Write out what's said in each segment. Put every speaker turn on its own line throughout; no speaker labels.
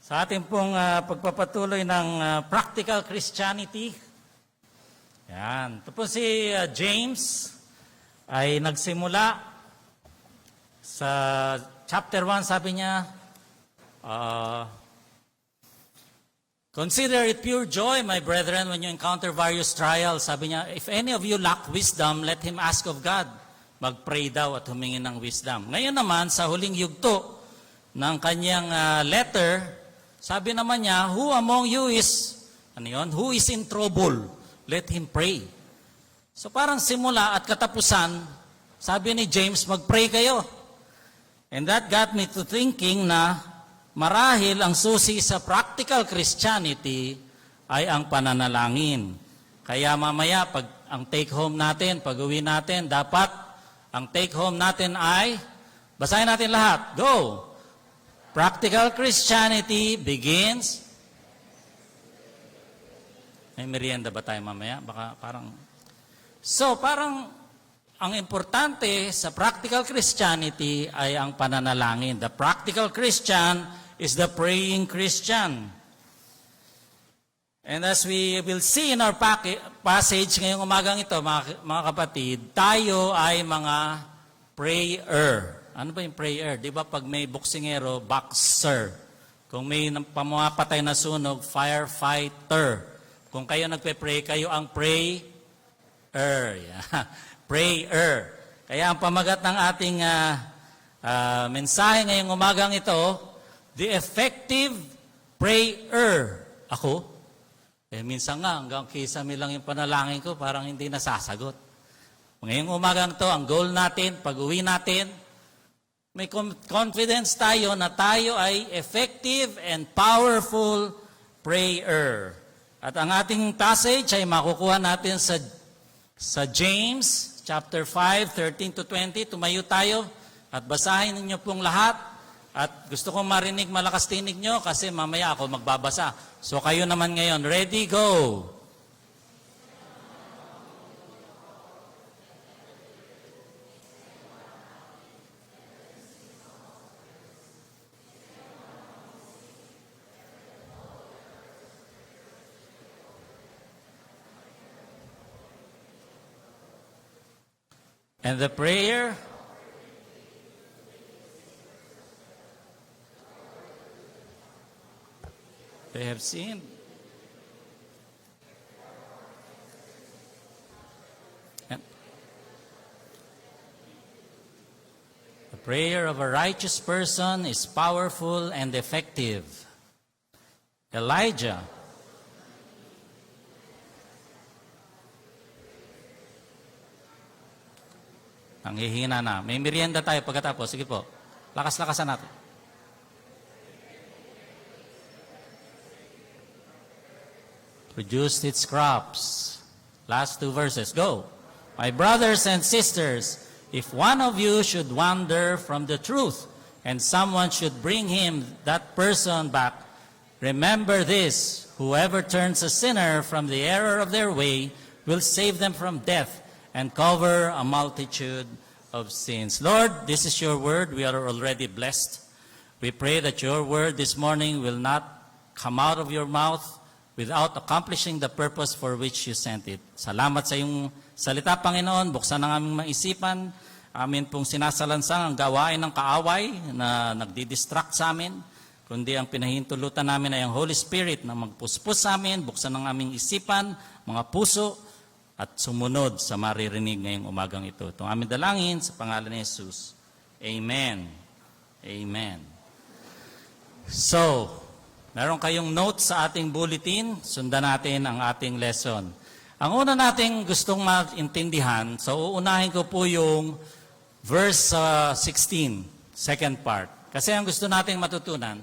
Sa ating pong pagpapatuloy ng practical Christianity. Yan. Ito po si James ay nagsimula sa chapter 1, sabi niya, consider it pure joy, my brethren, when you encounter various trials. Sabi niya, if any of you lack wisdom, let him ask of God. Mag-pray daw at humingi ng wisdom. Ngayon naman, sa huling yugto ng kanyang letter, sabi naman niya, who among you is, who is in trouble? Let him pray. So parang simula at katapusan, sabi ni James, mag-pray kayo. And that got me to thinking na marahil ang susi sa practical Christianity ay ang pananalangin. Kaya mamaya, pag ang take home natin, pag uwi natin, dapat ang take home natin ay, basahin natin lahat. Go! Practical Christianity begins. May merienda ba tayo mamaya? Baka parang. So, parang ang importante sa practical Christianity ay ang pananalangin. The practical Christian is the praying Christian. And as we will see in our passage ngayong umagang ito, mga kapatid, tayo ay mga prayer. Ano ba yung prayer? Di ba pag may boksingero, boxer. Kung may pamapatay na sunog, firefighter. Kung kayo nagpe-pray, kayo ang prayer. Yeah. Prayer. Kaya ang pamagat ng ating mensahe ngayong umagang ito, the effective prayer. Ako? Minsan nga, hanggang kisame lang yung panalangin ko, parang hindi nasasagot. Ngayong umagang ito, ang goal natin, pag-uwi natin, may confidence tayo na tayo ay effective and powerful prayer. At ang ating passage ay makukuha natin sa James chapter 5, 13 to 20. Tumayo tayo at basahin ninyo pong lahat. At gusto kong marinig, malakas tinig nyo kasi mamaya ako magbabasa. So kayo naman ngayon, ready, go! And the prayer, they have seen. And the prayer of a righteous person is powerful and effective. Elijah, ang hihina na. May merienda tayo pagkatapos. Sige po. Lakas-lakasan natin. Produced its crops. Last two verses. Go. My brothers and sisters, if one of you should wander from the truth, and someone should bring him, that person, back, remember this, whoever turns a sinner from the error of their way will save them from death and cover a multitude of sins. Lord, this is your word. We are already blessed. We pray that your word this morning will not come out of your mouth without accomplishing the purpose for which you sent it. Salamat sa iyong salita, Panginoon. Buksan ang aming maisipan. Amin pong sinasalansang ang gawain ng kaaway na nagdi-distract sa amin. Kundi ang pinahintulutan namin ay ang Holy Spirit na magpuspos sa amin, buksan ang aming isipan, mga puso, at sumunod sa maririnig ngayong umagang ito. Itong aming dalangin sa pangalan ni Jesus. Amen. Amen. So, meron kayong notes sa ating bulletin. Sundan natin ang ating lesson. Ang una nating gustong maintindihan, so uunahin ko po yung verse 16, second part. Kasi ang gusto nating matutunan,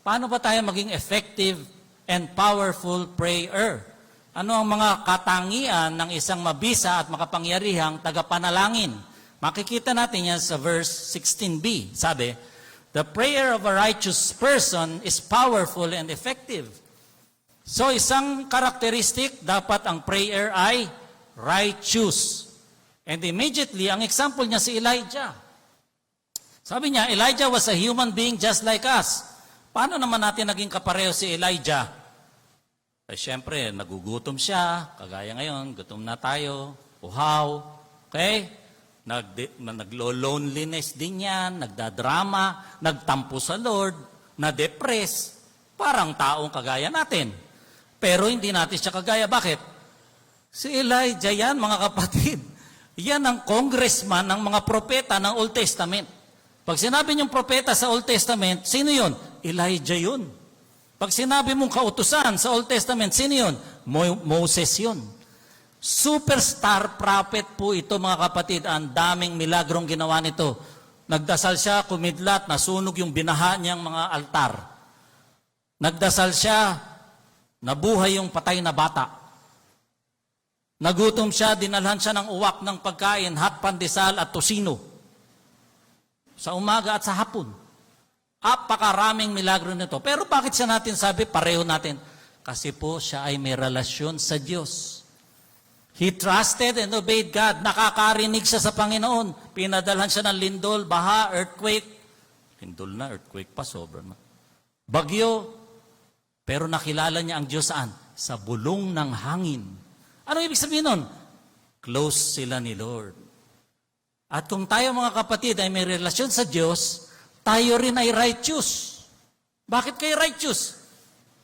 paano ba tayo maging effective and powerful prayer? Ano ang mga katangian ng isang mabisa at makapangyarihang tagapanalangin? Makikita natin yan sa verse 16b. Sabi, the prayer of a righteous person is powerful and effective. So isang karakteristik, dapat ang prayer ay righteous. And immediately, ang example niya si Elijah. Sabi niya, Elijah was a human being just like us. Paano naman natin naging kapareho si Elijah? Eh, syempre, nagugutom siya, kagaya ngayon, gutom na tayo, uhaw, okay? Naglo-loneliness din yan, nagdadrama, nagtampo sa Lord, na-depress, parang taong kagaya natin. Pero hindi natin siya kagaya. Bakit? Si Elijah yan, mga kapatid. Yan ang congressman ng mga propeta ng Old Testament. Pag sinabi niyong propeta sa Old Testament, sino yun? Elijah yun. Pag sinabi mong kautusan sa Old Testament, sino yun? Moses yun. Superstar prophet po ito, mga kapatid. Ang daming milagrong ginawa nito. Nagdasal siya, kumidlat, nasunog yung binaha niyang mga altar. Nagdasal siya, nabuhay yung patay na bata. Nagutom siya, dinalhan siya ng uwak ng pagkain, hot pandesal at tosino. Sa umaga at sa hapon. Apakaraming milagro nito. Pero bakit siya natin sabi, pareho natin? Kasi po siya ay may relasyon sa Diyos. He trusted and obeyed God. Nakakarinig siya sa Panginoon. Pinadalhan siya ng lindol, baha, earthquake. Lindol na, earthquake pa, sobra na. Bagyo. Pero nakilala niya ang Diyos saan? Sa bulong ng hangin. Ano ibig sabihin nun? Close sila ni Lord. At kung tayo mga kapatid ay may relasyon sa Diyos, tayo rin ay righteous. Bakit kayo righteous?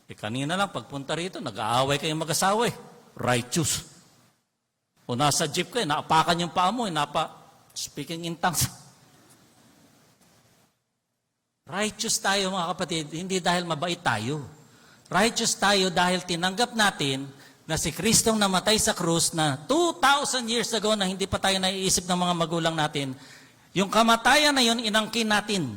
Eh kanina lang pagpunta rito, nag-aaway kayong mag-asawa eh. Righteous. O nasa jeep kayo, naapakan yung paa mo, speaking in tongues. Righteous tayo mga kapatid, hindi dahil mabait tayo. Righteous tayo dahil tinanggap natin na si Kristong namatay sa krus na 2,000 years ago na hindi pa tayo naiisip ng mga magulang natin. Yung kamatayan na yun, inangkin natin.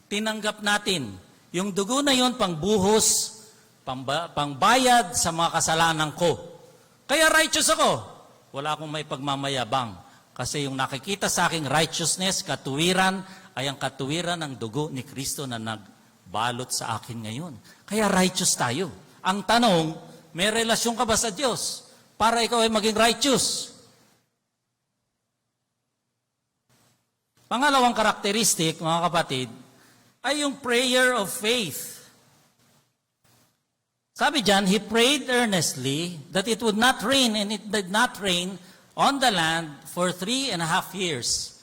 Tinanggap natin. Yung dugo na yun, pangbuhos, pangbayad sa mga kasalanan ko. Kaya righteous ako. Wala akong may pagmamayabang. Kasi yung nakikita sa aking righteousness, katuwiran, ay ang katuwiran ng dugo ni Kristo na nagbalot sa akin ngayon. Kaya righteous tayo. Ang tanong, may relasyon ka ba sa Diyos para ikaw ay maging righteous? Pangalawang karakteristik, mga kapatid, ay yung prayer of faith. Sabi dyan, he prayed earnestly that it would not rain, and it did not rain on the land for 3.5 years.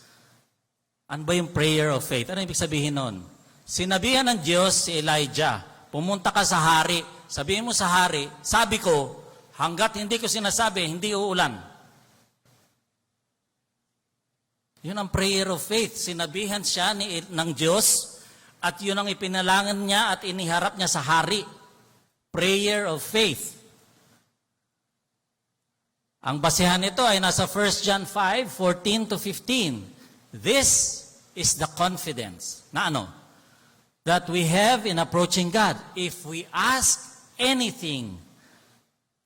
Ano ba yung prayer of faith? Ano ibig sabihin nun? Sinabihan ng Diyos si Elijah, pumunta ka sa hari. Sabihin mo sa hari, sabi ko, hanggat hindi ko sinasabi, hindi uulan. Yun ang prayer of faith. Sinabihan siya ng Diyos at yun ang ipinalangan niya at iniharap niya sa hari. Prayer of faith. Ang basehan nito ay nasa 1 John 5:14-15. This is the confidence na ano? That we have in approaching God. If we ask anything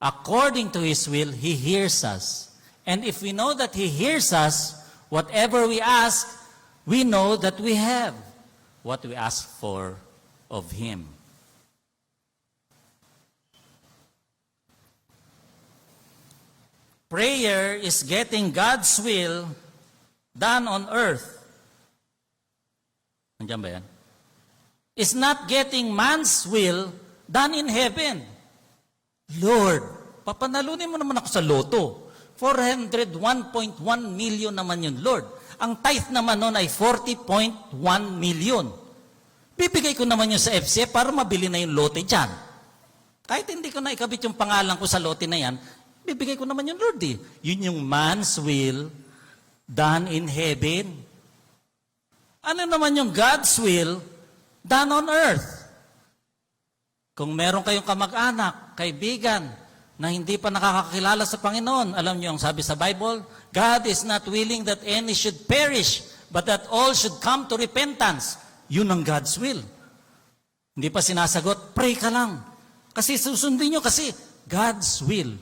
according to His will, He hears us. And if we know that He hears us, whatever we ask, we know that we have what we ask for of Him. Prayer is getting God's will done on earth. Nandiyan ba yan? It's not getting man's will done in heaven. Lord, papanalunin mo naman ako sa loto. 401.1 million naman yun, Lord. Ang tithe naman nun ay 40.1 million. Bibigay ko naman yun sa FCF para mabili na yung lote dyan. Kahit hindi ko na ikabit yung pangalan ko sa lote na yan, bibigay ko naman yung Lord eh. Yun yung man's will done in heaven. Ano naman yung God's will done on earth? Kung meron kayong kamag-anak, kaibigan, na hindi pa nakakakilala sa Panginoon, alam niyo ang sabi sa Bible, God is not willing that any should perish, but that all should come to repentance. Yun ang God's will. Hindi pa sinasagot, pray ka lang. Kasi susundin nyo kasi God's will.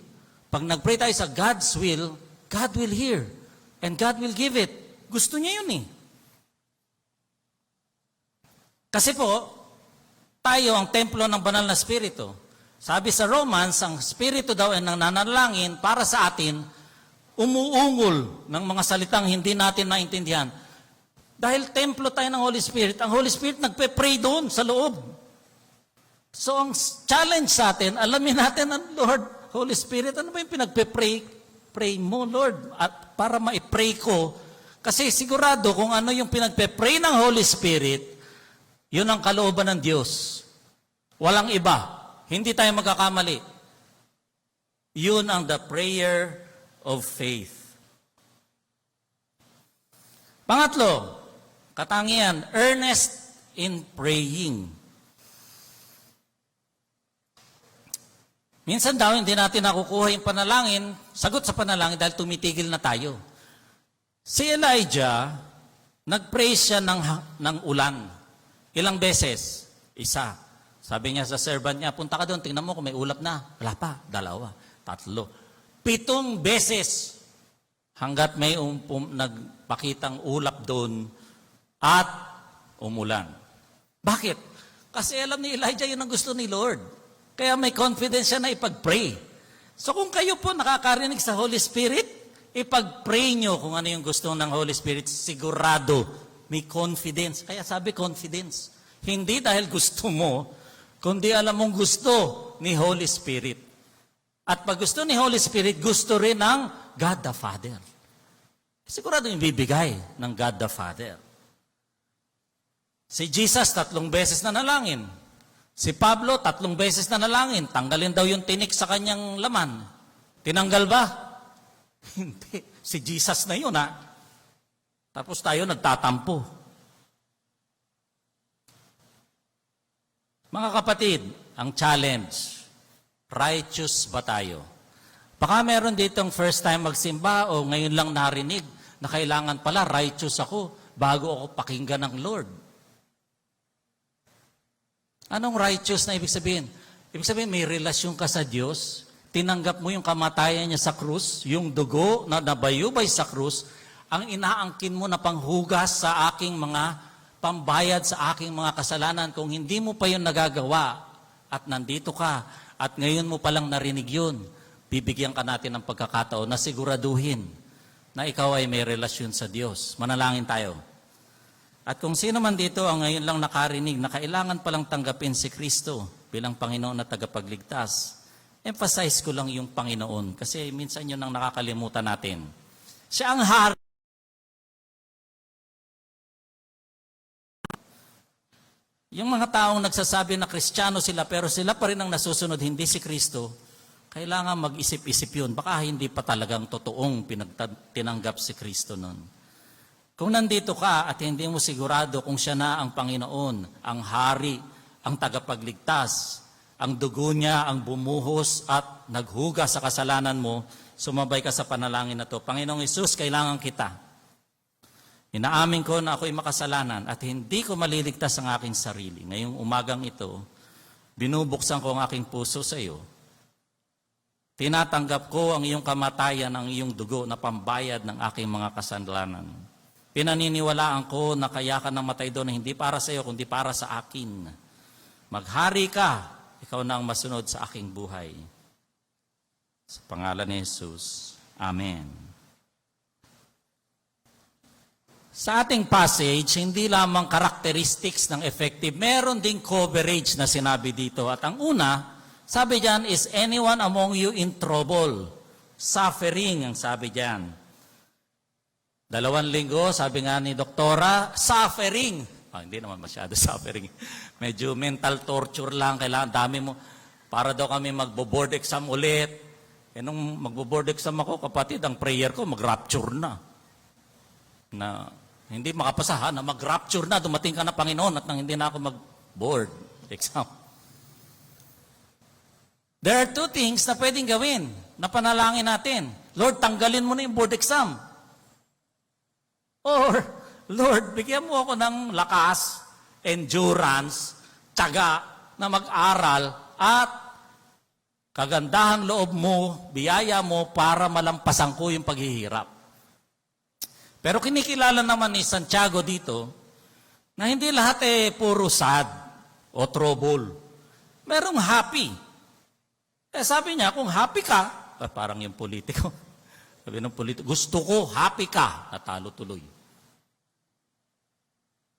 Pag nag-pray tayo sa God's will, God will hear. And God will give it. Gusto niya yun eh. Kasi po, tayo ang templo ng banal na spirito. Sabi sa Romans, ang spirito daw ay nananalangin para sa atin, umuungol ng mga salitang hindi natin maintindihan. Dahil templo tayo ng Holy Spirit, ang Holy Spirit nagpe-pray doon sa loob. So ang challenge sa atin, alamin natin ang Lord, Holy Spirit, ano ba yung pray mo, Lord? At para ma-pray ko, kasi sigurado kung ano yung pinagpe-pray ng Holy Spirit, yun ang kalooban ng Diyos. Walang iba. Hindi tayo magkakamali. Yun ang the prayer of faith. Pangatlo, katangian, earnest in praying. Minsan daw hindi natin nakukuha yung panalangin, sagot sa panalangin dahil tumitigil na tayo. Si Elijah, nag-pray siya ng ulan. Ilang beses? Isa. Sabi niya sa servant niya, punta ka doon, tingnan mo kung may ulap na. Wala pa, 2, 3. 7 beses hanggat may nagpakitang ulap doon at umulan. Bakit? Kasi alam ni Elijah yun ang gusto ni Lord. Kaya may confidence siya na ipag-pray. So kung kayo po nakakarinig sa Holy Spirit, ipag-pray nyo kung ano yung gusto ng Holy Spirit, sigurado may confidence. Kaya sabi confidence. Hindi dahil gusto mo, kundi alam mong gusto ni Holy Spirit. At pag gusto ni Holy Spirit, gusto rin ng God the Father. Sigurado yung bibigay ng God the Father. Si Jesus, 3 beses na nalangin. Si Pablo, 3 beses na nalangin. Tanggalin daw yung tinik sa kanyang laman. Tinanggal ba? Hindi. Si Jesus na yun, ha? Tapos tayo nagtatampo. Mga kapatid, ang challenge, righteous ba tayo? Baka meron ditong first time magsimba o ngayon lang narinig na kailangan pala righteous ako bago ako pakinggan ng Lord. Anong righteous na ibig sabihin? Ibig sabihin may relasyon ka sa Diyos, tinanggap mo yung kamatayan niya sa krus, yung dugo na nabayubay sa krus, ang inaangkin mo na panghugas sa aking mga pambayad sa aking mga kasalanan. Kung hindi mo pa yun nagagawa at nandito ka at ngayon mo palang narinig yun, bibigyan ka natin ng pagkakataon na siguraduhin na ikaw ay may relasyon sa Diyos. Manalangin tayo. At kung sino man dito ang ngayon lang nakarinig na kailangan palang tanggapin si Kristo bilang Panginoon at tagapagligtas, emphasize ko lang yung Panginoon kasi minsan yun ang nakakalimutan natin. Siya ang hari. Yung mga taong nagsasabi na Kristiyano sila pero sila pa rin ang nasusunod, hindi si Kristo, kailangan mag-isip-isip yun. Baka hindi pa talagang totoong tinanggap si Kristo nun. Kung nandito ka at hindi mo sigurado kung siya na ang Panginoon, ang hari, ang tagapagligtas, ang dugo niya ang bumuhos at naghugas sa kasalanan mo, sumabay ka sa panalangin na to. Panginoong Hesus, kailangan kita. Inaamin ko na ako'y makasalanan at hindi ko maliligtas ang aking sarili. Ngayong umagang ito, binubuksan ko ang aking puso sa iyo. Tinatanggap ko ang iyong kamatayan, ang iyong dugo na pambayad ng aking mga kasalanan. Pinaniniwalaan ko na kaya ka namatay doon na hindi para sa iyo, kundi para sa akin. Maghari ka, ikaw na ang masunod sa aking buhay. Sa pangalan ni Jesus, Amen. Sa ating passage, hindi lamang characteristics ng effective, meron ding coverage na sinabi dito. At ang una, sabi diyan is anyone among you in trouble, suffering ang sabi diyan. 2 linggo, sabi nga ni Doktora, suffering. Hindi naman masyado suffering. Medyo mental torture lang, kailangan dami mo. Para daw kami magbo-board exam ulit. Nung magbo-board exam ako, kapatid, ang prayer ko mag-rapture na. Na hindi makapasa ha, na mag-rapture na, dumating ka na Panginoon at nang hindi na ako mag-board exam. There are 2 things na pwedeng gawin, na panalangin natin. Lord, tanggalin mo na yung board exam. Or, Lord, bigyan mo ako ng lakas, endurance, tiyaga na mag-aral at kagandahan loob mo, biyaya mo para malampasan ko yung paghihirap. Pero kinikilala naman ni Santiago dito na hindi lahat puro sad o trouble. Merong happy. Sabi niya, kung happy ka, parang yung politiko. Sabi ng politiko, gusto ko, happy ka, natalo tuloy.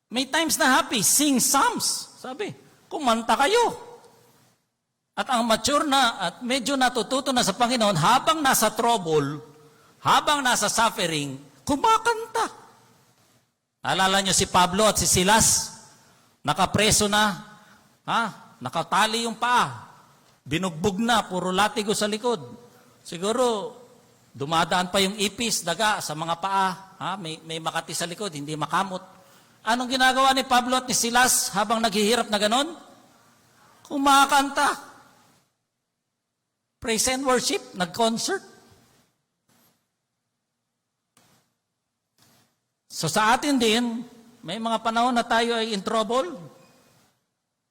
May times na happy, sing psalms. Sabi, kumanta kayo. At ang mature na at medyo natututo na sa Panginoon, habang nasa trouble, habang nasa suffering, kumakanta. Alala nyo si Pablo at si Silas, nakapreso na, nakatali yung paa, binugbog na, puro latigo sa likod. Siguro, dumadaan pa yung ipis, daga sa mga paa, may makati sa likod, hindi makamot. Anong ginagawa ni Pablo at ni Silas habang naghihirap na ganon? Kumakanta. Praise and worship, nag-concert. So sa atin din, may mga panahon na tayo ay in trouble.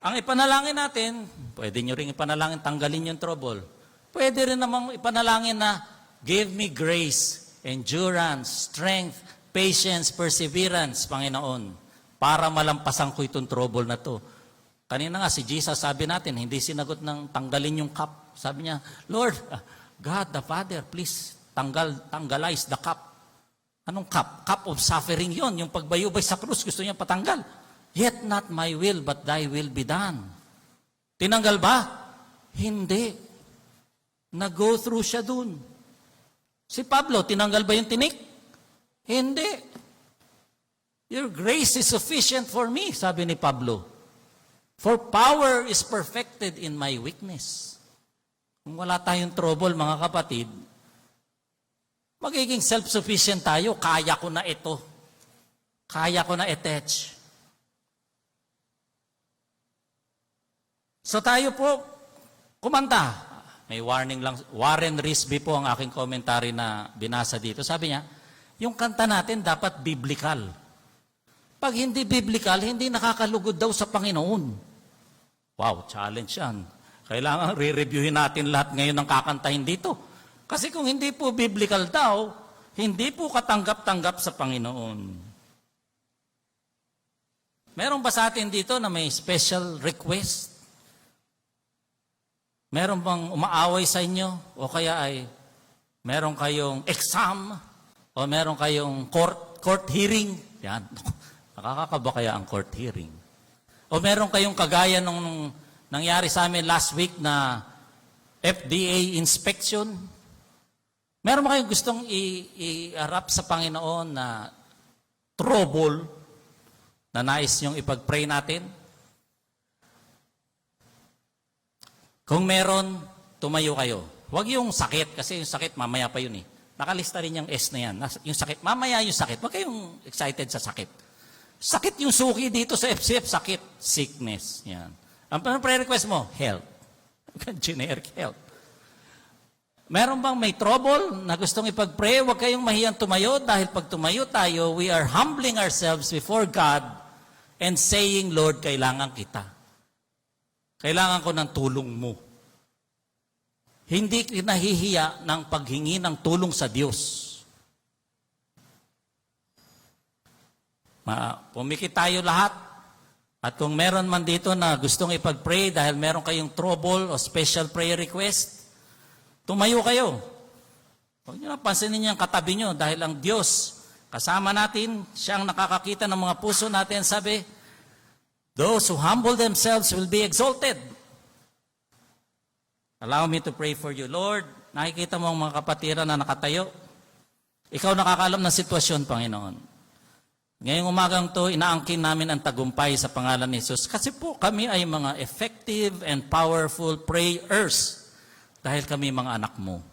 Ang ipanalangin natin, pwede nyo rin ipanalangin, tanggalin yung trouble. Pwede rin namang ipanalangin na, give me grace, endurance, strength, patience, perseverance, Panginoon, para malampasan ko itong trouble na to. Kanina nga si Jesus, sabi natin, hindi sinagot ng tanggalin yung cup. Sabi niya, Lord, God the Father, please tanggalize the cup. Anong cup? Cup of suffering yon, yung pagbayubay sa krus, gusto niya patanggal. Yet not my will, but thy will be done. Tinanggal ba? Hindi. Nag-go through siya dun. Si Pablo, tinanggal ba yung tinik? Hindi. Your grace is sufficient for me, sabi ni Pablo. For power is perfected in my weakness. Kung wala tayong trouble, mga kapatid, magiging self-sufficient tayo. Kaya ko na ito. Kaya ko na attach. So tayo po, kumanta. May warning lang. Warren Risby po ang aking komentary na binasa dito. Sabi niya, yung kanta natin dapat biblical. Pag hindi biblical, hindi nakakalugod daw sa Panginoon. Wow, challenge yan. Kailangan re-reviewin natin lahat ngayon ng kakantahin dito. Kasi kung hindi po biblical daw, hindi po katanggap-tanggap sa Panginoon. Meron ba sa atin dito na may special request? Meron bang umaaway sa inyo? O kaya ay meron kayong exam? O meron kayong court hearing? Yan. Nakakakaba kaya ang court hearing? O meron kayong kagaya nung nangyari sa amin last week na FDA inspection? Meron ba kayong gustong i-harap sa Panginoon na trouble na nais niyong ipag-pray natin? Kung meron, tumayo kayo. Huwag yung sakit, kasi yung sakit mamaya pa yun eh. Nakalista rin yung S na yan. Yung sakit, mamaya yung sakit. Huwag kayong excited sa sakit. Sakit yung suki dito sa FCF, sakit. Sickness. Yan. Ang prayer request mo, health. Generic health. Meron bang may trouble na gustong ipag-pray? Huwag kayong mahiyang tumayo dahil pag tumayo tayo, we are humbling ourselves before God and saying, Lord, kailangan kita. Kailangan ko ng tulong mo. Hindi nahihiya ng paghingi ng tulong sa Diyos. Pumikit tayo lahat. At kung meron man dito na gustong ipag-pray dahil meron kayong trouble o special prayer request, tumayo kayo. Huwag nyo na pansinin yung katabi nyo dahil ang Diyos, kasama natin, siyang nakakakita ng mga puso natin, sabi, those who humble themselves will be exalted. Allow me to pray for you. Lord, nakikita mo ang mga kapatiran na nakatayo. Ikaw nakakalam ng sitwasyon, Panginoon. Ngayong umagang to, inaangkin namin ang tagumpay sa pangalan ni Jesus. Kasi po kami ay mga effective and powerful prayers dahil kami mga anak mo.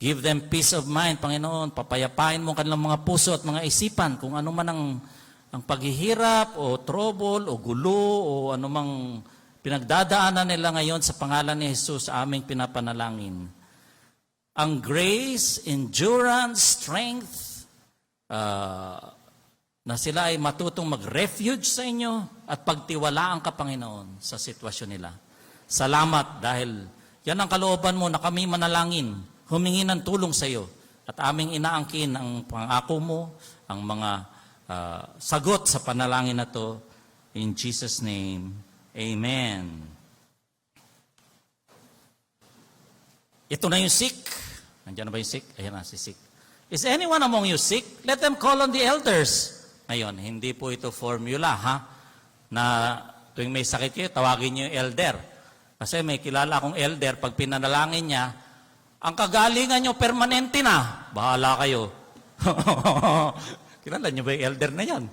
Give them peace of mind, Panginoon. Papayapain mo kanilang mga puso at mga isipan kung ano man ang paghihirap o trouble o gulo o anumang pinagdadaanan nila ngayon sa pangalan ni Jesus sa aming pinapanalangin. Ang grace, endurance, strength, na sila ay matutong mag-refuge sa inyo at pagtiwalaan ka, Panginoon, sa sitwasyon nila. Salamat dahil yan ang kalooban mo na kami manalangin, humingi ng tulong sa iyo at aming inaangkin ang pangako mo, ang mga sagot sa panalangin na to. In Jesus' name, Amen. Ito na yung sick. Nandiyan na ba yung sick? Ayan na si sick. Is anyone among you sick? Let them call on the elders. Ngayon, hindi po ito formula, ha? Na tuwing may sakit kayo, tawagin niyo yung elder. Kasi may kilala akong elder, pag pinanalangin niya, ang kagalingan nyo permanente na. Bahala kayo. Kilala niyo ba yung elder na yan?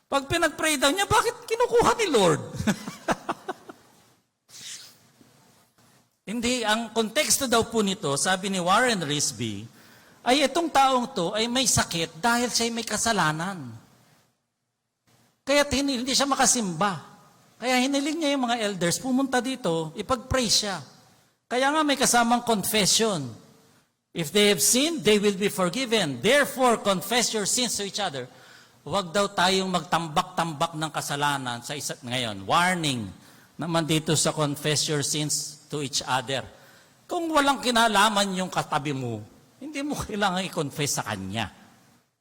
Pag pinag-pray daw niya, bakit kinukuha ni Lord? Hindi, ang konteksto daw po nito, sabi ni Warren Risby, ay itong taong to ay may sakit dahil siya may kasalanan. Kaya hindi siya makasimba. Kaya hiniling niya yung mga elders, pumunta dito, ipag-pray siya. Kaya nga may kasamang confession. If they have sinned, they will be forgiven. Therefore, confess your sins to each other. Huwag daw tayong magtambak-tambak ng kasalanan sa isa't ngayon. Warning naman dito sa confess your sins to each other. Kung walang kinalaman yung katabi mo, hindi mo kailangan i-confess sa kanya.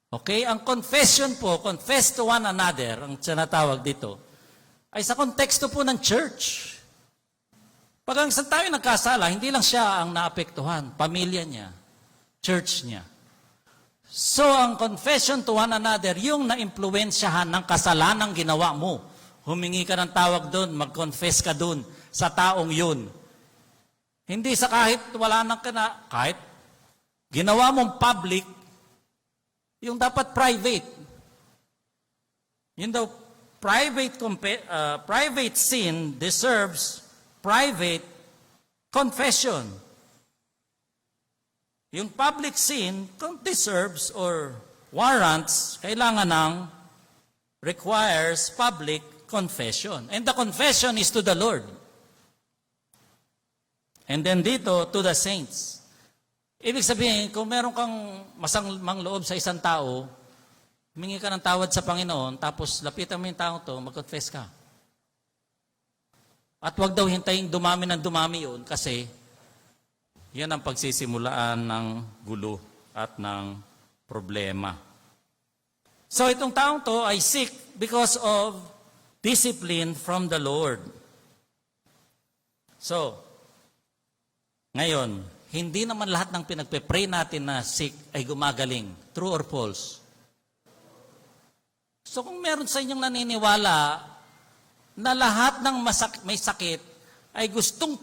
Okay? Ang confession po, confess to one another, ang sinatawag dito, ay sa konteksto po ng church. Pag ang isang tao nagkasala, hindi lang siya ang naapektuhan, pamilya niya, church niya. So, ang confession to one another, yung na-impluensyahan ng kasalanang ginawa mo. Humingi ka ng tawag doon, mag-confess ka doon sa taong yun. Hindi sa kahit wala nang kahit ginawa mong public, yung dapat private. Yun daw, private sin deserves private confession. Yung public sin deserves or warrants, kailangan ng requires public confession. And the confession is to the Lord. And then dito, to the saints. Ibig sabihin, kung meron kang masamang loob sa isang tao, humingi ka ng tawad sa Panginoon, tapos lapitan mo yung tao to, mag-confess ka. At wag daw hintayin dumami ng dumami yun kasi yan ang pagsisimulaan ng gulo at ng problema. So itong taong to ay sick because of discipline from the Lord. So, ngayon, hindi naman lahat ng pinagpe-pray natin na sick ay gumagaling. True or false? So kung meron sa inyong naniniwala na lahat ng may sakit ay gustong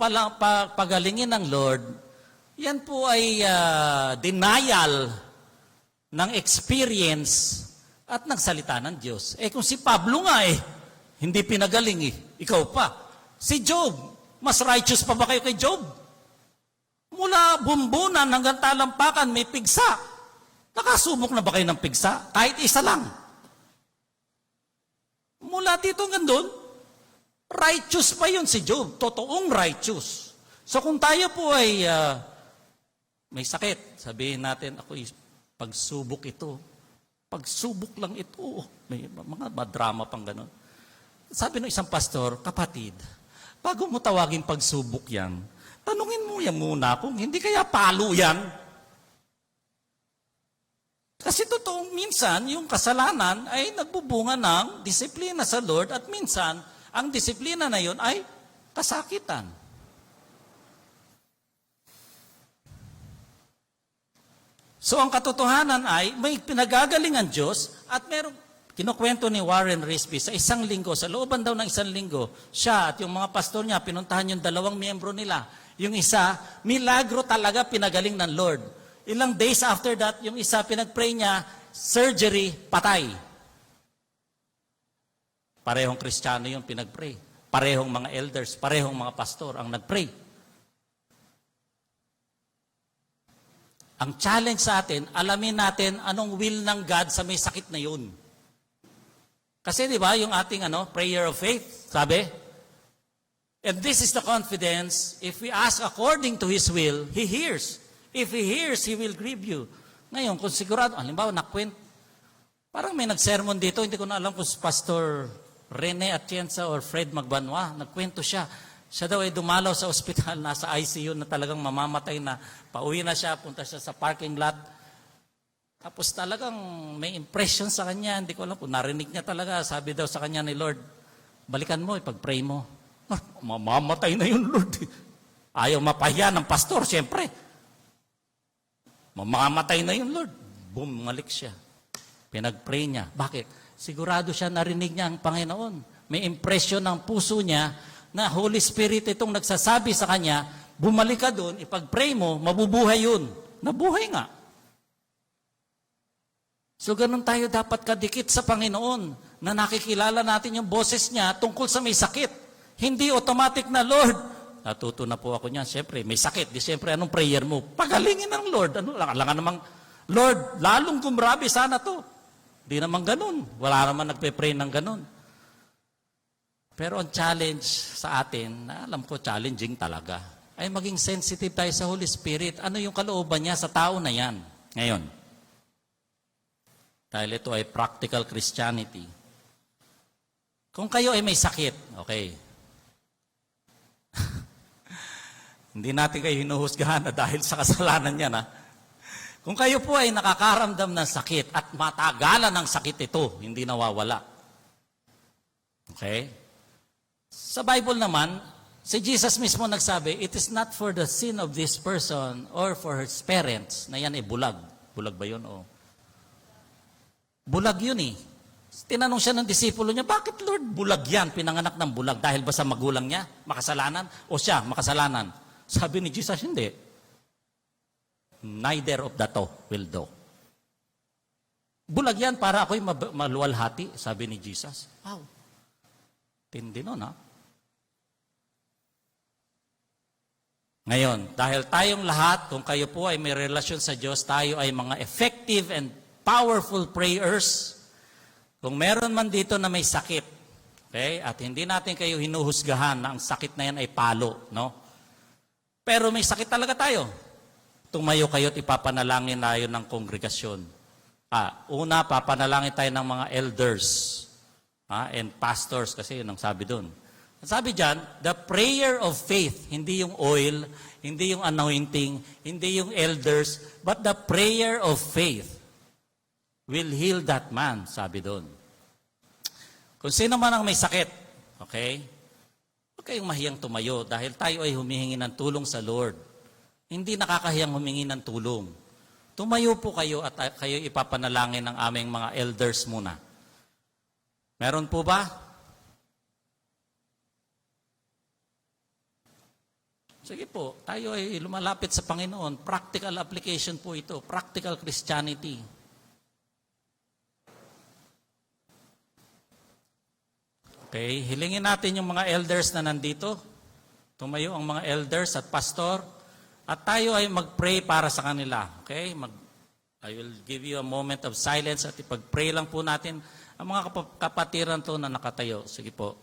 pagalingin ng Lord, yan po ay denial ng experience at ng salita ng Diyos. Kung si Pablo nga hindi pinagaling ikaw pa. Si Job, mas righteous pa ba kayo kay Job? Mula bumbunan hanggang talampakan may pigsa. Nakasubok na ba kayo ng pigsa? Kahit isa lang. Mula dito hanggang doon, righteous pa yun si Job. Totoong righteous. So kung tayo po ay may sakit, sabihin natin, pagsubok ito. Pagsubok lang ito. May mga drama pang ganun. Sabi ng isang pastor, kapatid, bago mo tawagin pagsubok yan, tanungin mo yan muna kung hindi kaya palo yan. Kasi totoong minsan, yung kasalanan ay nagbubunga ng disiplina sa Lord at minsan, ang disiplina na yun ay kasakitan. So ang katotohanan ay may pinagagaling ang Diyos at merong kinukwento ni Warren Risby sa isang linggo, sa looban daw ng isang linggo, siya at yung mga pastor niya, pinuntahan yung 2 miyembro nila. Yung isa, milagro talaga pinagaling ng Lord. Ilang days after that, yung isa, pinagpray niya, surgery, patay. Parehong Kristiyano yung pinagpray. Parehong mga elders, parehong mga pastor ang nagpray. Ang challenge sa atin, alamin natin anong will ng God sa may sakit na yun. Kasi di ba, yung ating prayer of faith, sabi, and this is the confidence, if we ask according to His will, He hears. If He hears, He will grieve you. Ngayon, kung sigurado, halimbawa, parang may nagsermon dito, hindi ko na alam kung si Pastor Rene Atienza or Fred Magbanwa, nagkwento siya. Siya daw ay dumalaw sa ospital, nasa ICU na talagang mamamatay na, pauwi na siya, punta siya sa parking lot. Tapos talagang may impression sa kanya, hindi ko alam kung narinig niya talaga, sabi daw sa kanya ni Lord, balikan mo, ipag-pray mo. Mamamatay na yun, Lord. Ayaw mapahiya ng pastor, siyempre. Mamamatay na yun, Lord. Bumalik siya. Pinag-pray niya. Bakit? Sigurado siya narinig niya ang Panginoon. May impression ng puso niya na Holy Spirit itong nagsasabi sa kanya, bumalik ka doon, ipag-pray mo, mabubuhay yun. Nabuhay nga. So ganun tayo dapat kadikit sa Panginoon na nakikilala natin yung boses niya tungkol sa may sakit. Hindi automatic na, Lord, natuto na po ako niyan. Siyempre, may sakit. Di siyempre, anong prayer mo? Pagalingin ng Lord. Ano lang namang, Lord, lalong gumrabe sana to. Di naman ganun. Wala naman nagpe-pray ng ganun. Pero ang challenge sa atin, na alam ko challenging talaga, ay maging sensitive tayo sa Holy Spirit. Ano yung kalooban niya sa tao na yan? Ngayon, dahil ito ay practical Christianity. Kung kayo ay may sakit, okay. Hindi natin kayo hinuhusgahan na dahil sa kasalanan niya, na. Kung kayo po ay nakakaramdam ng sakit at matagalan ng sakit ito, hindi nawawala. Okay? Sa Bible naman, si Jesus mismo nagsabi, it is not for the sin of this person or for his parents, na yan ay bulag. Bulag ba yun? O bulag yun eh. Tinanong siya ng disipulo niya, bakit Lord bulag yan? Pinanganak ng bulag dahil ba sa magulang niya? Makasalanan? O siya, makasalanan? Sabi ni Jesus, hindi. Neither of the two will do. Bulag yan para ako'y maluwalhati, sabi ni Jesus. Wow. Tindi nun, ha? Ngayon, dahil tayong lahat, kung kayo po ay may relasyon sa Diyos, tayo ay mga effective and powerful prayers. Kung meron man dito na may sakit, okay, at hindi natin kayo hinuhusgahan na ang sakit na yan ay palo, no? Pero may sakit talaga tayo. Tumayo kayo at ipapanalangin tayo ng kongregasyon. Una, papanalangin tayo ng mga elders and pastors, kasi yun ang sabi doon. Sabi dyan, the prayer of faith, hindi yung oil, hindi yung anointing, hindi yung elders, but the prayer of faith will heal that man, sabi doon. Kung sino man ang may sakit, okay, huwag kayong mahiyang tumayo dahil tayo ay humihingi ng tulong sa Lord. Hindi nakakahiyang humingi ng tulong. Tumayo po kayo at kayo ipapanalangin ng aming mga elders muna. Meron po ba? Sige po, tayo ay lumalapit sa Panginoon. Practical application po ito. Practical Christianity. Okay, hilingin natin yung mga elders na nandito. Tumayo ang mga elders at pastor. At tayo ay mag-pray para sa kanila. Okay, I will give you a moment of silence at ipag-pray lang po natin ang mga kapatiran to na nakatayo. Sige po.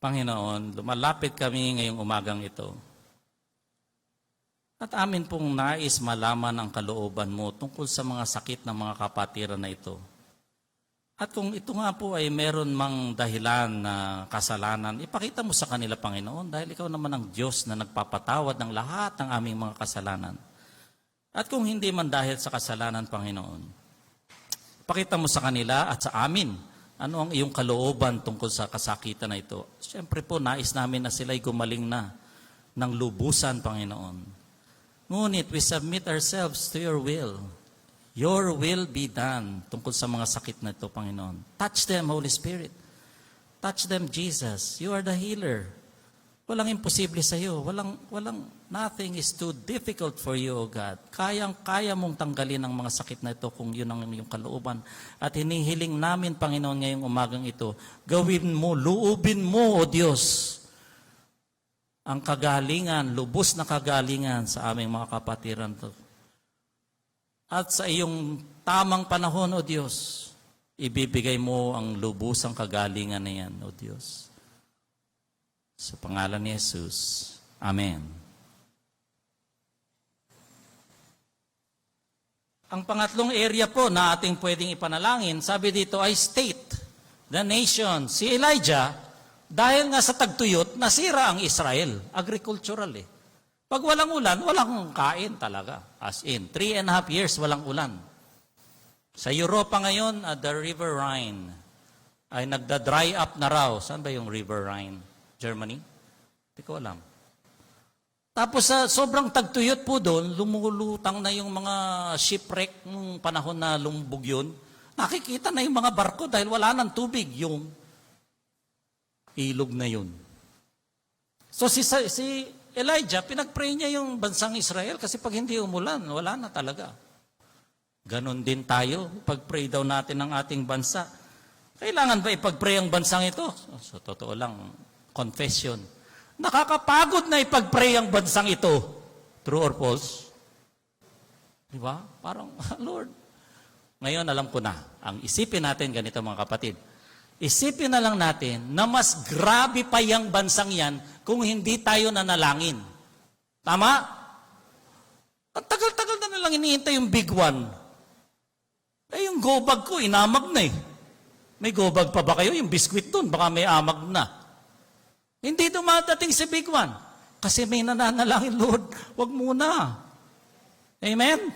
Panginoon, lumalapit kami ngayong umagang ito. At amin pong nais malaman ang kalooban mo tungkol sa mga sakit ng mga kapatiran na ito. At kung ito nga po ay meron mang dahilan na kasalanan, ipakita mo sa kanila, Panginoon, dahil ikaw naman ang Diyos na nagpapatawad ng lahat ng aming mga kasalanan. At kung hindi man dahil sa kasalanan, Panginoon, ipakita mo sa kanila at sa amin, ano ang iyong kalooban tungkol sa kasakitan na ito? Siyempre po, nais namin na sila'y gumaling na ng lubusan, Panginoon. Ngunit we submit ourselves to your will. Your will be done tungkol sa mga sakit na ito, Panginoon. Touch them, Holy Spirit. Touch them, Jesus. You are the healer. Walang imposible sa iyo. Nothing is too difficult for you, O God. Kaya mong tanggalin ang mga sakit na ito kung yun ang iyong kalooban. At hinihiling namin, Panginoon, ngayong umagang ito, gawin mo, luubin mo, O Diyos, ang kagalingan, lubos na kagalingan sa aming mga kapatiran to. At sa iyong tamang panahon, O Diyos, ibibigay mo ang lubos ang kagalingan na yan, O Diyos. Sa pangalan ni Jesus. Amen. Ang pangatlong area po na ating pwedeng ipanalangin, sabi dito ay state, the nation. Si Elijah, dahil nga sa tagtuyot, nasira ang Israel. Agricultural eh. Pag walang ulan, walang kain talaga. As in, 3.5 years walang ulan. Sa Europa ngayon, the River Rhine ay nagda-dry up na raw. Saan ba yung River Rhine? Germany? Hindi ko alam. Tapos sa sobrang tagtuyot po doon, lumulutang na yung mga shipwreck nung panahon na lumbog yun. Nakikita na yung mga barko dahil wala ng tubig yung ilog na yun. So si Elijah, pinag-pray niya yung bansang Israel kasi pag hindi umulan, wala na talaga. Ganon din tayo, pag-pray daw natin ng ating bansa. Kailangan ba ipag-pray ang bansang ito? So totoo lang, confession. Nakakapagod na ipag-pray ang bansang ito. True or false? Di ba? Parang, Lord. Ngayon, alam ko na. Ang isipin natin ganito mga kapatid. Isipin na lang natin na mas grabe pa yung bansang yan kung hindi tayo nanalangin. Tama? Ang tagal-tagal na lang iniintay yung big one. Eh, yung go bag ko, inamag na eh. May go bag pa ba kayo? Yung biskwit dun, baka may amag na. Hindi dumadating si big one. Kasi may nananalangin, Lord, wag muna. Amen?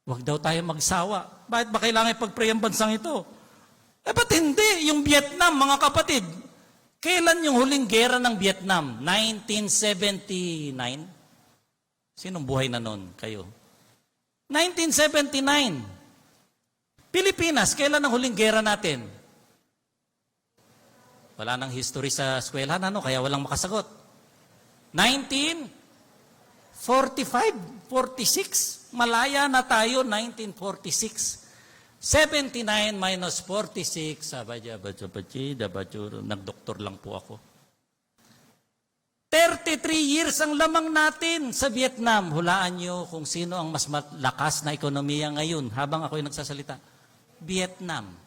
Wag daw tayo magsawa. Bakit ba kailangan ipag-pray ang bansang ito? Eh, ba't hindi? Yung Vietnam, mga kapatid, kailan yung huling gera ng Vietnam? 1979? Sinong buhay na nun? Kayo? 1979. Pilipinas, kailan ang huling gera natin? Wala nang history sa eskwelahan, ano? Kaya walang makasagot. 1945, 46. Malaya na tayo, 1946. 79 minus 46, nagdoktor lang po ako. 33 years ang lamang natin sa Vietnam. Hulaan nyo kung sino ang mas malakas na ekonomiya ngayon habang ako'y nagsasalita. Vietnam.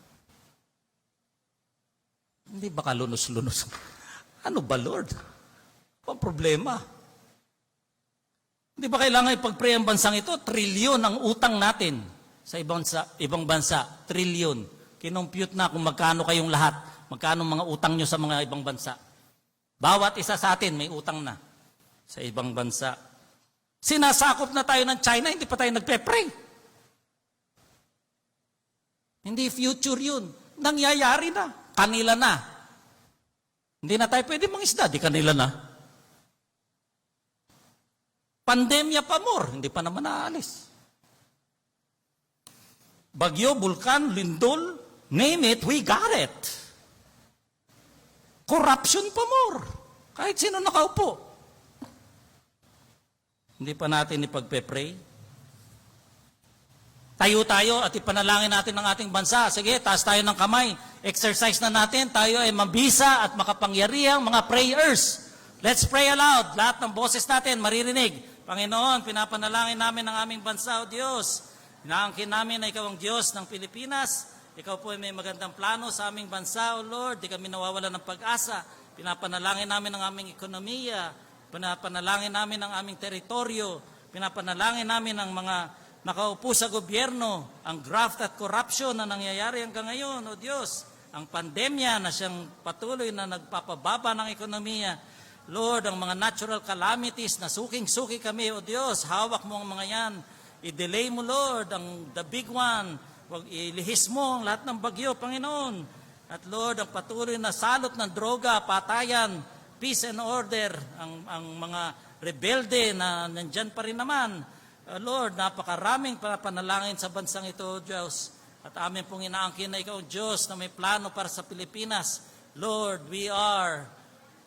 Hindi ba kalunos-lunos? Ano ba, Lord? Ang problema. Hindi ba kailangan ipag-pray ang bansang ito? Trilyon ang utang natin. Sa ibang bansa, trilyon. Kinompute na kung magkano kayong lahat, magkano mga utang nyo sa mga ibang bansa. Bawat isa sa atin may utang na sa ibang bansa. Sinasakop na tayo ng China, hindi pa tayo nagpe-pray. Hindi future yun. Nangyayari na. Kanila na. Hindi na tayo pwede mangisda, di kanila na. Pandemya pa more, hindi pa naman naalis. Bagyo, bulkan, lindol, name it, we got it. Corruption pa more. Kahit sino nakaupo. Hindi pa natin ipagpe-pray. Tayo at ipanalangin natin ang ating bansa. Sige, taas tayo ng kamay. Exercise na natin. Tayo ay mabisa at makapangyarihang mga prayers. Let's pray aloud. Lahat ng boses natin maririnig. Panginoon, pinapanalangin namin ang aming bansa, O Diyos. Inaangkin namin na Ikaw ang Diyos ng Pilipinas. Ikaw po ay may magandang plano sa aming bansa, O Lord. Di kami nawawala ng pag-asa. Pinapanalangin namin ang aming ekonomiya. Pinapanalangin namin ang aming teritoryo. Pinapanalangin namin ang mga nakaupo sa gobyerno. Ang graft at corruption na nangyayari hanggang ngayon, O Diyos. Ang pandemya na siyang patuloy na nagpapababa ng ekonomiya. Lord, ang mga natural calamities na suking-suki kami, O Diyos. Hawak mo ang mga yan. I-delay mo, Lord, the big one. Huwag ilihis mo ang lahat ng bagyo, Panginoon. At Lord, ang patuloy na salot ng droga, patayan, peace and order, ang mga rebelde na nandyan pa rin naman. Lord, napakaraming panalangin sa bansang ito, Diyos. At amin pong inaangkin na Ikaw, Diyos, na may plano para sa Pilipinas. Lord, we are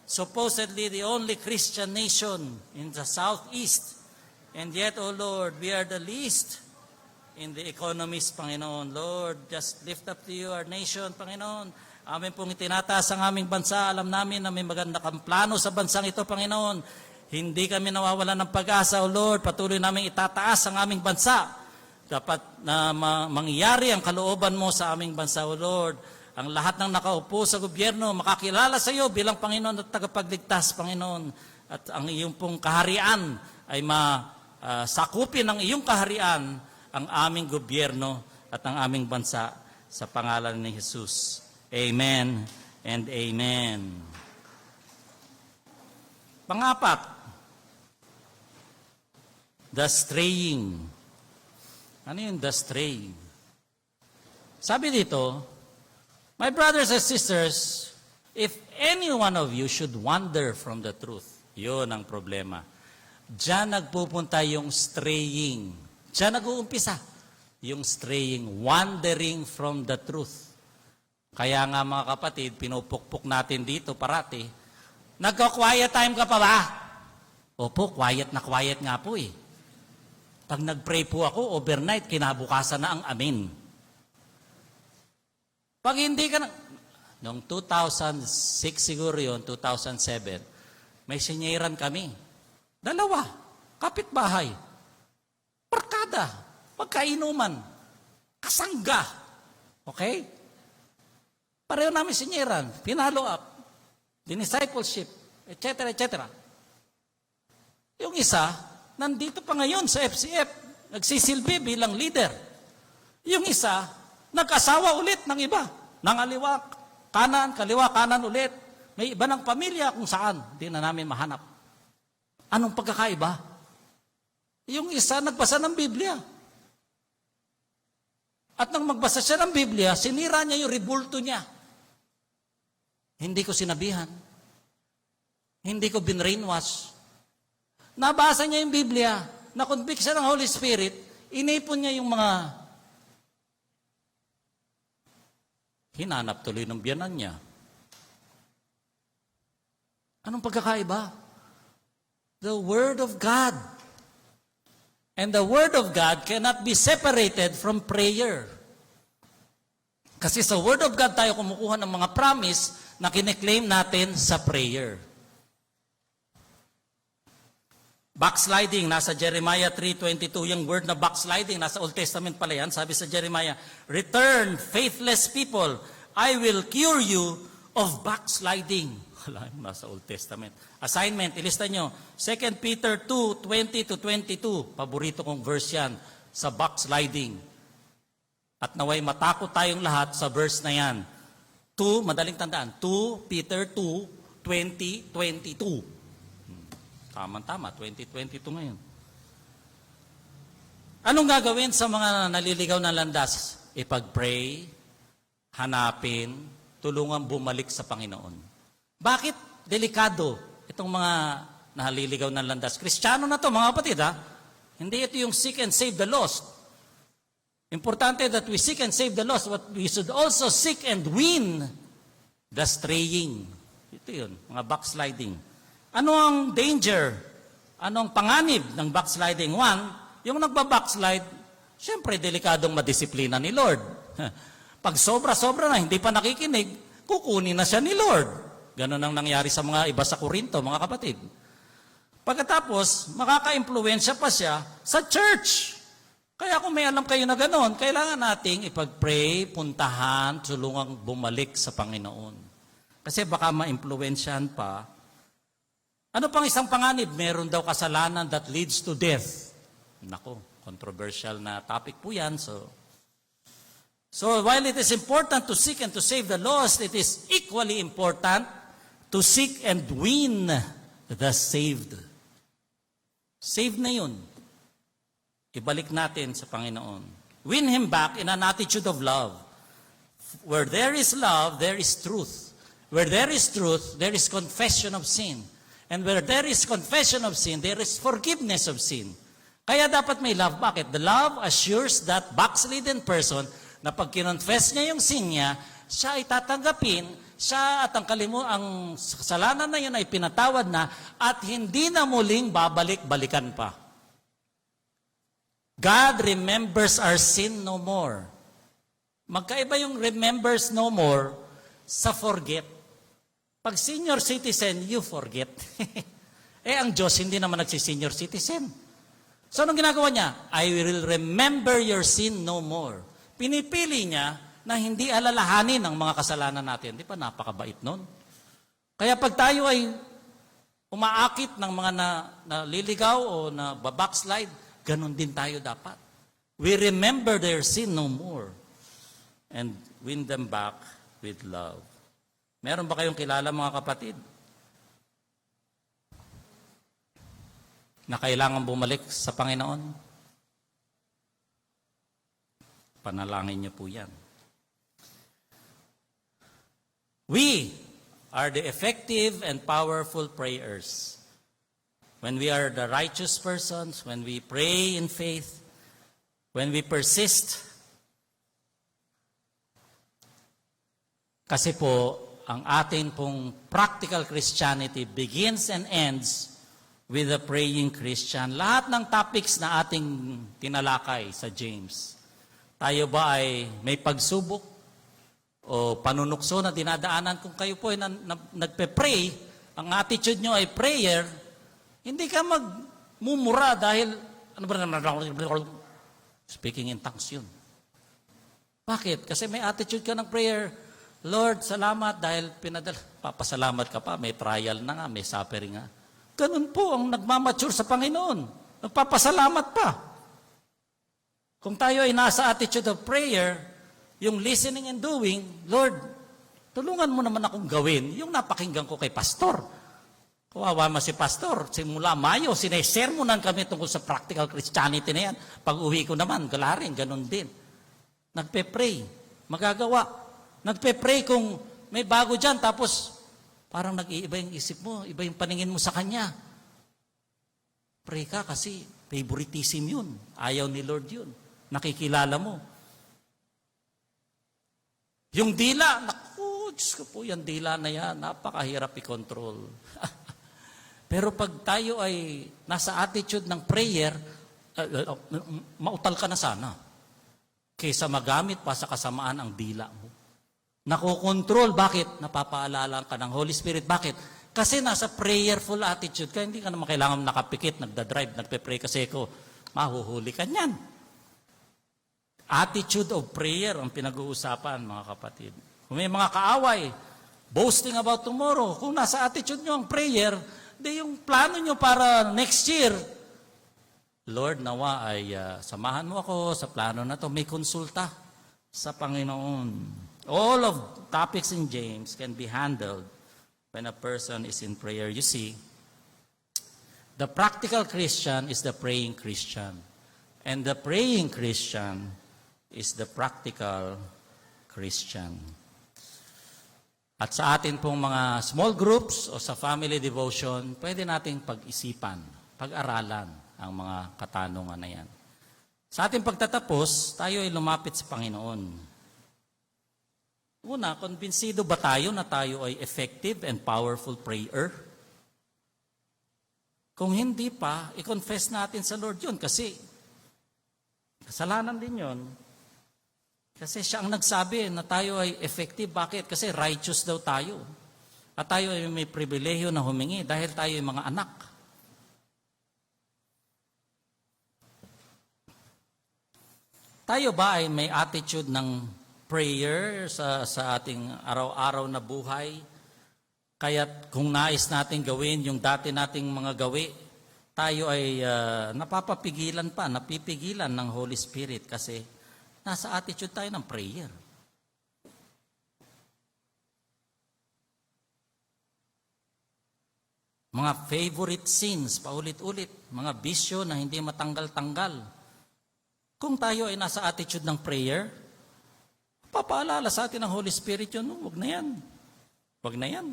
supposedly the only Christian nation in the Southeast. And yet, O Lord, we are the least in the economies, Panginoon. Lord, just lift up to you our nation, Panginoon. Amin pong itinataas ang aming bansa. Alam namin na may maganda kang plano sa bansang ito, Panginoon. Hindi kami nawawala ng pag-asa, O Lord. Patuloy namin itataas ang aming bansa. Dapat na mangyari ang kalooban mo sa aming bansa, O Lord. Ang lahat ng nakaupo sa gobyerno, makakilala sa iyo bilang Panginoon at tagapagligtas, Panginoon. At ang iyong pong kaharian ay sakupin ng iyong kaharian ang aming gobyerno at ang aming bansa sa pangalan ni Jesus. Amen and amen. Pang-apat, the straying. Ano yung the straying? Sabi dito, my brothers and sisters, if any one of you should wander from the truth, yun ang problema. Diyan nagpupunta yung straying. Diyan nag-uumpisa yung straying, wandering from the truth. Kaya nga mga kapatid, pinupukpok natin dito parati, nagko-quiet time ka pa ba? Opo, quiet na quiet nga po eh. Pag nag-pray po ako, overnight, kinabukasan na ang amen. Pag hindi ka na, noong 2006 siguro yun, 2007, may sinyeran kami. Dalawa, kapitbahay, barkada, pagkainuman, kasangga. Okay? Pareho namin sinyeran, pinalo up, discipleship, etc., etc. Yung isa, nandito pa ngayon sa FCF, nagsisilbi bilang leader. Yung isa, nag-asawa ulit ng iba, nangaliwa, kaliwa, kanan ulit. May iba ng pamilya kung saan, hindi na namin mahanap. Anong pagkakaiba? Yung isa, nagbasa ng Biblia. At nang magbasa siya ng Biblia, sinira niya yung rebulto niya. Hindi ko sinabihan. Hindi ko binrainwash. Nabasa niya yung Biblia, na-convict siya ng Holy Spirit, inipon niya yung mga hinanap tuloy ng biyanan niya. Anong pagkakaiba? The Word of God. And the Word of God cannot be separated from prayer. Kasi sa Word of God tayo kumukuha ng mga promise na kiniklaim natin sa prayer. Backsliding, nasa Jeremiah 3:22, yung word na backsliding, nasa Old Testament pala yan, sabi sa Jeremiah, return, faithless people, I will cure you of backsliding. Wala yung nasa Old Testament. Assignment, ilista nyo, 2 Peter 2:20-22, paborito kong verse yan, sa backsliding. At naway matakot tayong lahat sa verse na yan. 2, madaling tandaan, 2 Peter 2:20-22. Tama-tama, 2022 ngayon. Anong gagawin sa mga naliligaw na landas? Ipag-pray, hanapin, tulungan bumalik sa Panginoon. Bakit delikado itong mga naliligaw na landas? Kristiyano na to, mga kapatid, ha? Hindi ito yung seek and save the lost. Importante that we seek and save the lost, but we should also seek and win the straying. Ito yun, mga backsliding. Ano ang danger? Ano ang panganib ng backsliding? One, yung nagbabackslide, syempre delikadong madisiplina ni Lord. Pag sobra-sobra na, hindi pa nakikinig, kukunin na siya ni Lord. Ganon ang nangyari sa mga iba sa Korinto, mga kapatid. Pagkatapos, makaka-impluwensya pa siya sa church. Kaya kung may alam kayo na ganon, kailangan nating ipag-pray, puntahan, tulungang bumalik sa Panginoon. Kasi baka ma-impluwensyahan pa. Ano pang isang panganib? Meron daw kasalanan that leads to death. Nako, controversial na topic po yan. So while it is important to seek and to save the lost, it is equally important to seek and win the saved. Saved na yun. Ibalik natin sa Panginoon. Win him back in an attitude of love. Where there is love, there is truth. Where there is truth, there is confession of sin. And where there is confession of sin, there is forgiveness of sin. Kaya dapat may love. Bakit? The love assures that backslidden person na pag kinonfess niya yung sin niya, siya ay tatanggapin, siya at ang kasalanan na yun ay pinatawad na at hindi na muling babalik-balikan pa. God remembers our sin no more. Magkaiba yung remembers no more sa forget. Pag senior citizen, you forget. Ang Diyos hindi naman nagsisenior citizen. So anong ginagawa niya? I will remember your sin no more. Pinipili niya na hindi alalahanin ang mga kasalanan natin. Di ba napakabait nun? Kaya pag tayo ay umaakit ng mga naliligaw o na backslide, ganun din tayo dapat. We remember their sin no more and win them back with love. Meron ba kayong kilala mga kapatid? na kailangan bumalik sa Panginoon? Panalangin niyo po yan. We are the effective and powerful prayers. When we are the righteous persons, when we pray in faith, when we persist. Kasi po, ang atin pong practical Christianity begins and ends with the praying Christian. Lahat ng topics na ating tinalakay sa James, tayo ba ay may pagsubok o panunukso na dinadaanan? Kung kayo po ay nagpe-pray, ang attitude nyo ay prayer, hindi ka magmumura dahil, speaking in tongues yun. Bakit? Kasi may attitude ka ng prayer. Lord, salamat dahil papasalamat ka pa, may trial na nga, may suffering nga. Ganun po ang nagmamature sa Panginoon. Nagpapasalamat pa. Kung tayo ay nasa attitude of prayer, yung listening and doing, Lord, tulungan mo naman akong gawin yung napakinggan ko kay pastor. Kawawa mo si pastor, simula Mayo, sinesermonan kami tungkol sa practical Christianity na yan. Pag uwi ko naman, gala rin, ganun din. Nagpe-pray, magagawa. Nagpe-pray kung may bago dyan, tapos parang nag-iiba yung isip mo, iba yung paningin mo sa Kanya. Pray ka kasi favoritism yun. Ayaw ni Lord yun. Nakikilala mo. Yung dila, naku, Diyos ko po, yung dila na yan, napakahirap i-control. Pero pag tayo ay nasa attitude ng prayer, mautal ka na sana. Kaysa magamit pa sa kasamaan ang dila mo. Nakokontrol. Bakit? Napapaalala ka ng Holy Spirit. Bakit? Kasi nasa prayerful attitude ka. Hindi ka naman kailangan nakapikit, nagdadrive, nagpe-pray kasi ko. Mahuhuli ka niyan. Attitude of prayer ang pinag-uusapan, mga kapatid. Kung may mga kaaway, boasting about tomorrow, kung nasa attitude nyo ang prayer, di yung plano nyo para next year, Lord, nawa ay samahan mo ako sa plano na to. May konsulta sa Panginoon. All of topics in James can be handled when a person is in prayer. You see, the practical Christian is the praying Christian. And the praying Christian is the practical Christian. At sa atin pong mga small groups o sa family devotion, pwede nating pag-isipan, pag-aralan ang mga katanungan na yan. Sa ating pagtatapos, tayo ay lumapit sa Panginoon. Una, konbinsido ba tayo na tayo ay effective and powerful prayer? Kung hindi pa, i-confess natin sa Lord yun kasi kasalanan din yun. Kasi siya ang nagsabi na tayo ay effective. Bakit? Kasi righteous daw tayo. At tayo ay may pribilehiyo na humingi dahil tayo ay mga anak. Tayo ba ay may attitude ng prayer sa ating araw-araw na buhay? Kaya't kung nais natin gawin yung dati nating mga gawi, tayo ay napipigilan ng Holy Spirit kasi nasa attitude tayo ng prayer. Mga favorite sins, paulit-ulit, mga bisyo na hindi matanggal-tanggal. Kung tayo ay nasa attitude ng prayer, papaalala sa atin ng Holy Spirit yun, wag na yan. Wag na yan.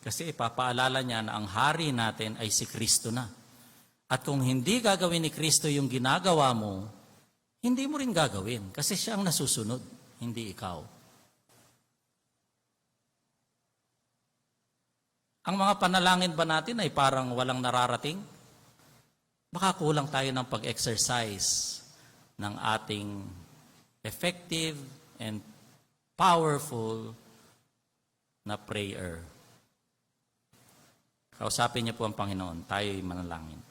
Kasi ipapaalala niya na ang hari natin ay si Kristo na. At kung hindi gagawin ni Kristo yung ginagawa mo, hindi mo rin gagawin. Kasi siya ang nasusunod, hindi ikaw. Ang mga panalangin ba natin ay parang walang nararating? Baka kulang tayo ng pag-exercise ng ating effective and powerful na prayer. Kausapin niyo po ang Panginoon, tayo'y manalangin.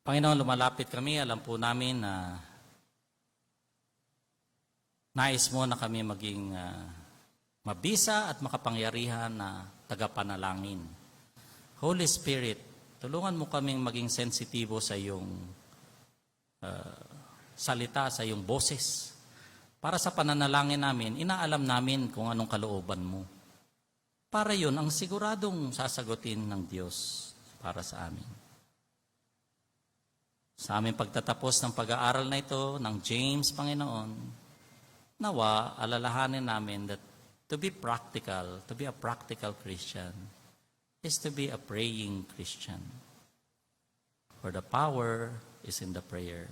Panginoon, lumalapit kami. Alam po namin na Nais mo na kami maging mabisa at makapangyarihan na tagapanalangin. Holy Spirit, tulungan mo kaming maging sensitibo sa iyong salita, sa iyong boses. Para sa pananalangin namin, inaalam namin kung anong kalooban mo. Para yun ang siguradong sasagutin ng Diyos para sa amin. Sa aming pagtatapos ng pag-aaral na ito ng James, Panginoon, nawa alalahanin namin that to be a practical Christian, is to be a praying Christian. For the power is in the prayer.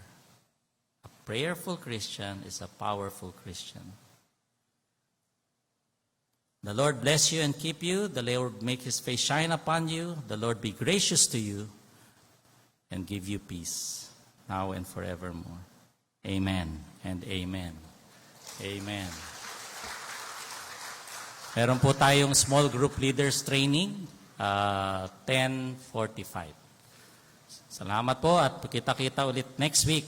A prayerful Christian is a powerful Christian. The Lord bless you and keep you. The Lord make His face shine upon you. The Lord be gracious to you and give you peace now and forevermore. Amen and amen. Amen. Meron po tayong small group leaders training, 10:45. Salamat po at kita-kita ulit next week.